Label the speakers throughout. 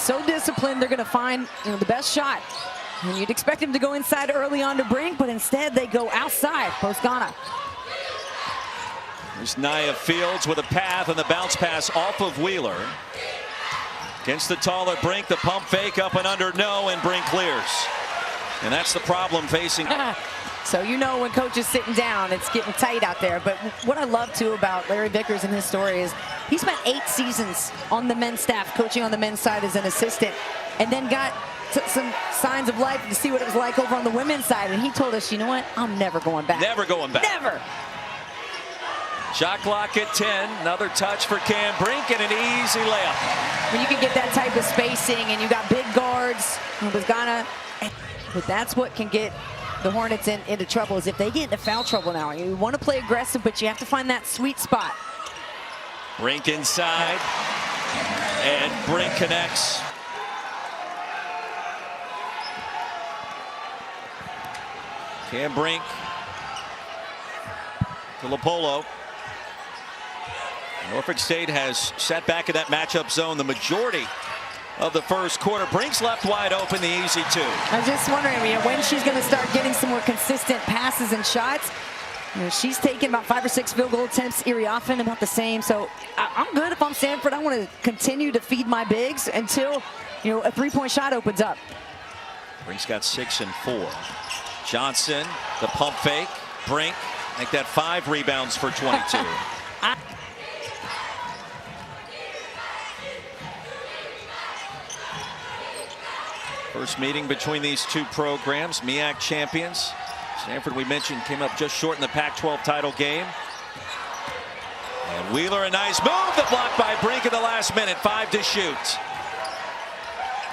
Speaker 1: so disciplined, they're going to find the best shot. And you'd expect them to go inside early on to Brink, but instead they go outside. Post Ghana.
Speaker 2: There's Nia Fields with a path and the bounce pass off of Wheeler. Against the taller Brink, the pump fake up and under, no, and Brink clears. And that's the problem facing.
Speaker 1: So when coach is sitting down, it's getting tight out there. But what I love too about Larry Vickers and his story is he spent 8 seasons on the men's staff, coaching on the men's side as an assistant, and then got some signs of life to see what it was like over on the women's side. And he told us, you know what, I'm never going back.
Speaker 2: Never going back.
Speaker 1: Never.
Speaker 2: Shot clock at 10. Another touch for Cam Brink and an easy layup.
Speaker 1: When you can get that type of spacing and you got big guards with Ghana, but that's what can get the Hornets into trouble, is if they get into foul trouble now. You want to play aggressive, but you have to find that sweet spot.
Speaker 2: Brink inside, and Brink connects. Cam Brink to Lopolo. Norfolk State has sat back in that matchup zone the majority of the first quarter. Brink's left wide open, the easy 2.
Speaker 1: I'm just wondering, when she's going to start getting some more consistent passes and shots. She's taken about 5 or 6 field goal attempts. Iriafen about the same. So I'm good if I'm Stanford. I want to continue to feed my bigs until a 3-point shot opens up.
Speaker 2: Brink's got 6 and 4. Johnson, the pump fake. Brink, make that 5 rebounds for 22. First meeting between these two programs, MEAC champions. Stanford, we mentioned, came up just short in the Pac-12 title game. And Wheeler, a nice move, the block by Brink in the last minute. 5 to shoot.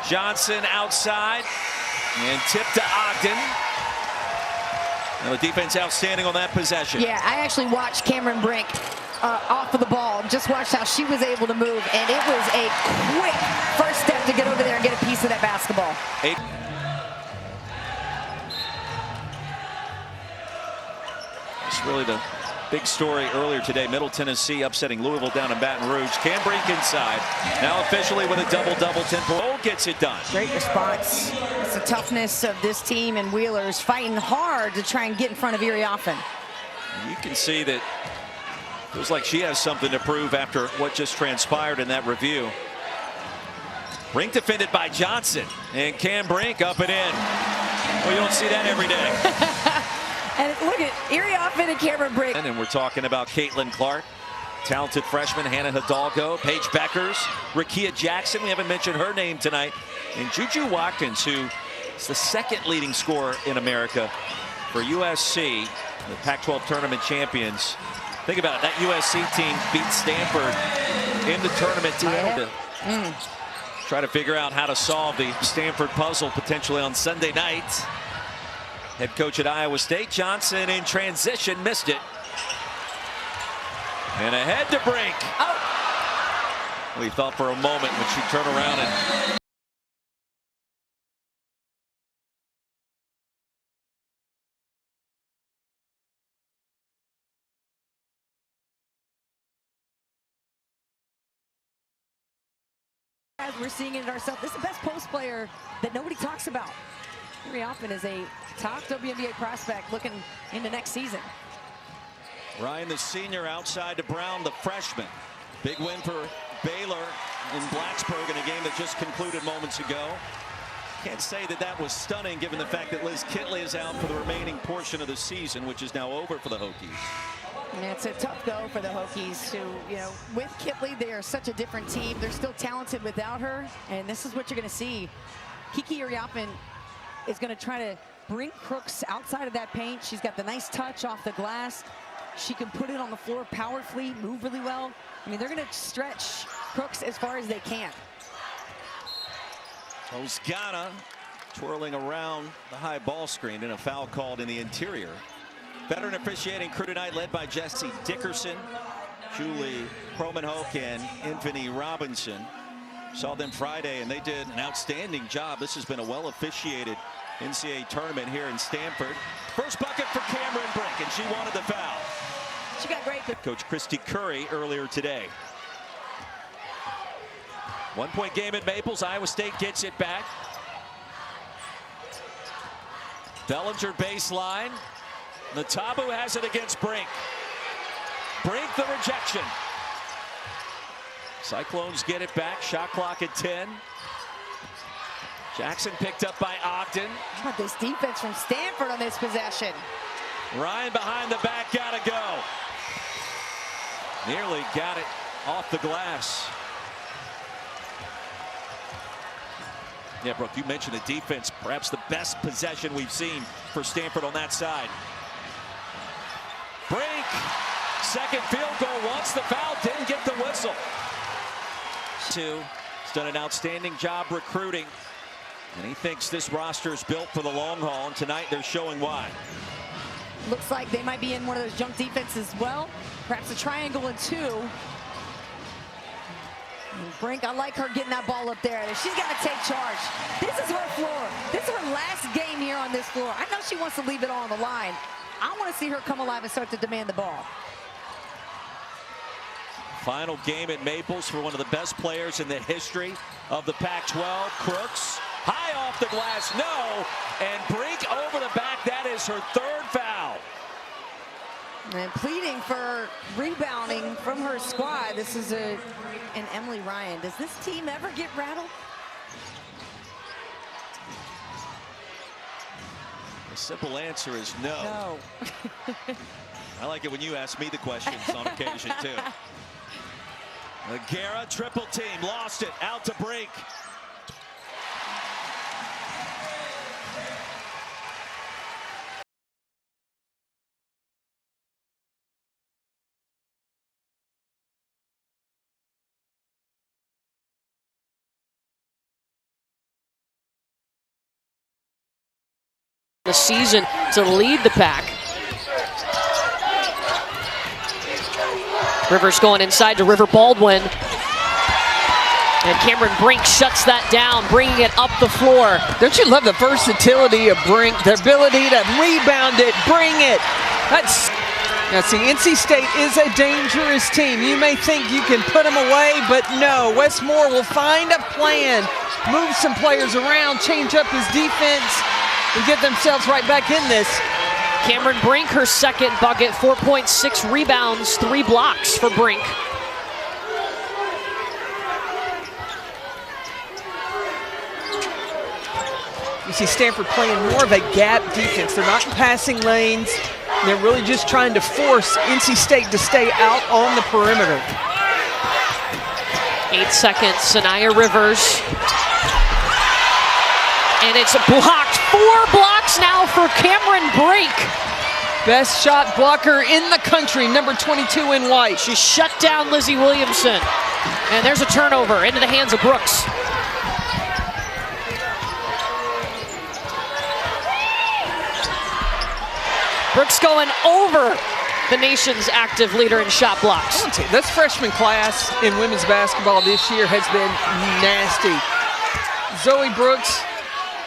Speaker 2: Johnson outside and tip to Ogden. Now the defense outstanding on that possession.
Speaker 1: Yeah, I actually watched Cameron Brink off of the ball. Just watched how she was able to move, and it was a quick first step to get over there and get a piece of that basketball.
Speaker 2: It's really the big story earlier today. Middle Tennessee upsetting Louisville down in Baton Rouge. Cam Brink inside. Now officially with a double-double. 10-point gets it done.
Speaker 1: Great response. It's the toughness of this team, and Wheeler's fighting hard to try and get in front of Iriafen.
Speaker 2: You can see that it was like she has something to prove after what just transpired in that review. Brink defended by Johnson, and Cam Brink up and in. Well, you don't see that every day.
Speaker 1: And look at Iriafen and Cameron Brink.
Speaker 2: And we're talking about Caitlin Clark, talented freshman Hannah Hidalgo, Paige Beckers, Rakia Jackson. We haven't mentioned her name tonight. And Juju Watkins, who is the 2nd leading scorer in America for USC, the Pac-12 tournament champions. Think about it, that USC team beat Stanford in the tournament title.
Speaker 1: Yeah.
Speaker 2: Try to figure out how to solve the Stanford puzzle potentially on Sunday night. Head coach at Iowa State, Johnson in transition, missed it. And ahead to Brink. Oh. We thought for a moment when she turned around and
Speaker 1: as we're seeing it ourselves, this is the best post player that nobody talks about. Very often is a top WNBA prospect looking into next season.
Speaker 2: Ryan, the senior, outside to Brown, the freshman. Big win for Baylor in Blacksburg in a game that just concluded moments ago. Can't say that that was stunning given the fact that Liz Kitley is out for the remaining portion of the season, which is now over for the Hokies.
Speaker 1: And it's a tough go for the Hokies who, with Kitley, they are such a different team. They're still talented without her, and this is what you're going to see. Kiki Iriafen is going to try to bring Crooks outside of that paint. She's got the nice touch off the glass. She can put it on the floor powerfully, move really well. I mean, they're going to stretch Crooks as far as they can.
Speaker 2: Ghana twirling around the high ball screen, and a foul called in the interior. Veteran officiating crew tonight led by Jesse Dickerson, Julie Promenhoek, and Infinity Robinson. Saw them Friday, and they did an outstanding job. This has been a well-officiated NCAA tournament here in Stanford. First bucket for Cameron Brink, and she wanted the foul.
Speaker 1: She got great.
Speaker 2: Coach Christy Curry earlier today. 1-point game at Maples. Iowa State gets it back. Bellinger baseline. Natabu has it against Brink. Brink the rejection. Cyclones get it back. Shot clock at 10. Jackson picked up by Ogden.
Speaker 1: How about this defense from Stanford on this possession?
Speaker 2: Ryan behind the back, gotta go. Nearly got it off the glass. Yeah, Brooke, you mentioned the defense, perhaps the best possession we've seen for Stanford on that side. Brink, second field goal, wants the foul, didn't get the whistle. He's done an outstanding job recruiting, and he thinks this roster is built for the long haul, and tonight they're showing why.
Speaker 1: Looks like they might be in one of those jump defenses as well. Perhaps a triangle and two. And Brink, I like her getting that ball up there. She's got to take charge. This is her floor. This is her last game here on this floor. I know she wants to leave it all on the line. I want to see her come alive and start to demand the ball.
Speaker 2: Final game at Maples for one of the best players in the history of the Pac-12. Crooks, high off the glass, no. And Brink over the back, that is her third foul.
Speaker 1: And pleading for rebounding from her squad. This is an Emily Ryan. Does this team ever get rattled?
Speaker 2: The simple answer is no.
Speaker 1: No.
Speaker 2: I like it when you ask me the questions on occasion, too. Guerra, triple team, lost it, out to Brink.
Speaker 3: The season to lead the pack. Rivers going inside to River Baldwin. And Cameron Brink shuts that down, bringing it up the floor.
Speaker 4: Don't you love the versatility of Brink, the ability to rebound it, bring it. Now see, NC State is a dangerous team. You may think you can put them away, but no. Westmore will find a plan, move some players around, change up his defense, and get themselves right back in this.
Speaker 3: Cameron Brink, her second bucket, 4.6 rebounds, 3 blocks for Brink.
Speaker 4: You see Stanford playing more of a gap defense. They're not in passing lanes. They're really just trying to force NC State to stay out on the perimeter.
Speaker 3: 8 seconds, Sanaya Rivers. And it's blocked. 4 blocks now for Cameron Brink.
Speaker 4: Best shot blocker in the country, number 22 in white.
Speaker 3: She shut down Lizzie Williamson. And there's a turnover into the hands of Brooks. Brooks going over the nation's active leader in shot blocks.
Speaker 4: I want to tell you, this freshman class in women's basketball this year has been nasty. Zoe Brooks,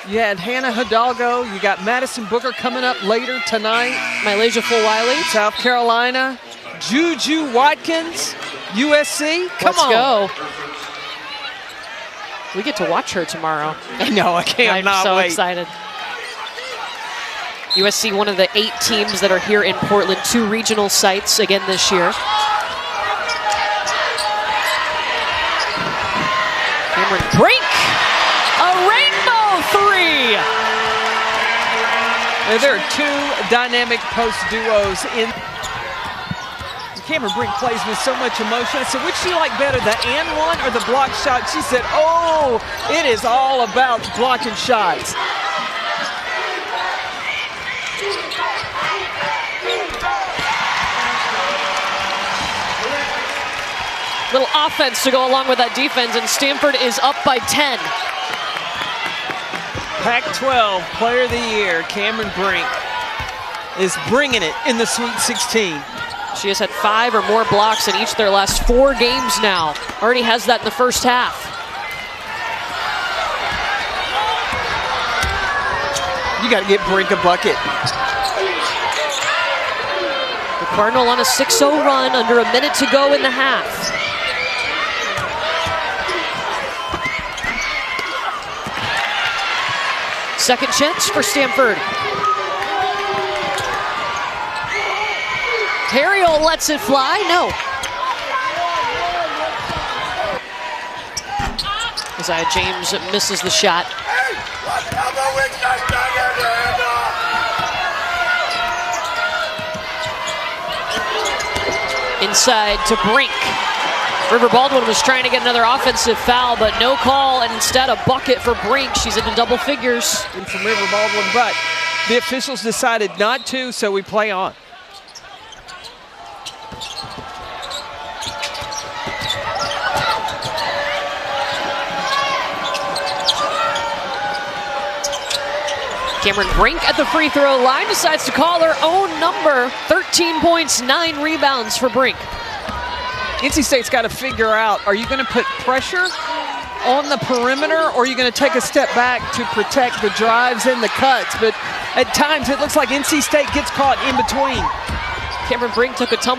Speaker 4: you had Hannah Hidalgo, you got Madison Booker coming up later tonight.
Speaker 3: Mylasia Fulwiley.
Speaker 4: South Carolina. Juju Watkins, USC. Come on.
Speaker 3: Let's go. We get to watch her tomorrow.
Speaker 4: I know, I can't not
Speaker 3: so
Speaker 4: wait.
Speaker 3: Excited. USC, one of the 8 teams that are here in Portland, 2 regional sites again this year. Cameron Brink, a rainbow 3.
Speaker 4: There are 2 dynamic post duos in. Cameron Brink plays with so much emotion. I said, which do you like better, the and one or the block shot? She said, oh, it is all about blocking shots.
Speaker 3: Little offense to go along with that defense, and Stanford is up by 10.
Speaker 4: Pac-12 Player of the Year, Cameron Brink, is bringing it in the Sweet 16.
Speaker 3: She has had 5 or more blocks in each of their last 4 games now. Already has that in the first half.
Speaker 4: You got to get Brink a bucket.
Speaker 3: The Cardinal on a 6-0 run, under a minute to go in the half. Second chance for Stanford. Terrio lets it fly. No. Isaiah James misses the shot. Inside to Brink. River Baldwin was trying to get another offensive foul, but no call, and instead a bucket for Brink. She's into double figures.
Speaker 4: From River Baldwin, but the officials decided not to, so we play on.
Speaker 3: Cameron Brink at the free throw line decides to call her own number. 13 points, 9 rebounds for Brink.
Speaker 4: NC State's got to figure out, are you going to put pressure on the perimeter, or are you going to take a step back to protect the drives and the cuts? But at times it looks like NC State gets caught in between.
Speaker 3: Cameron Brink took a tumble.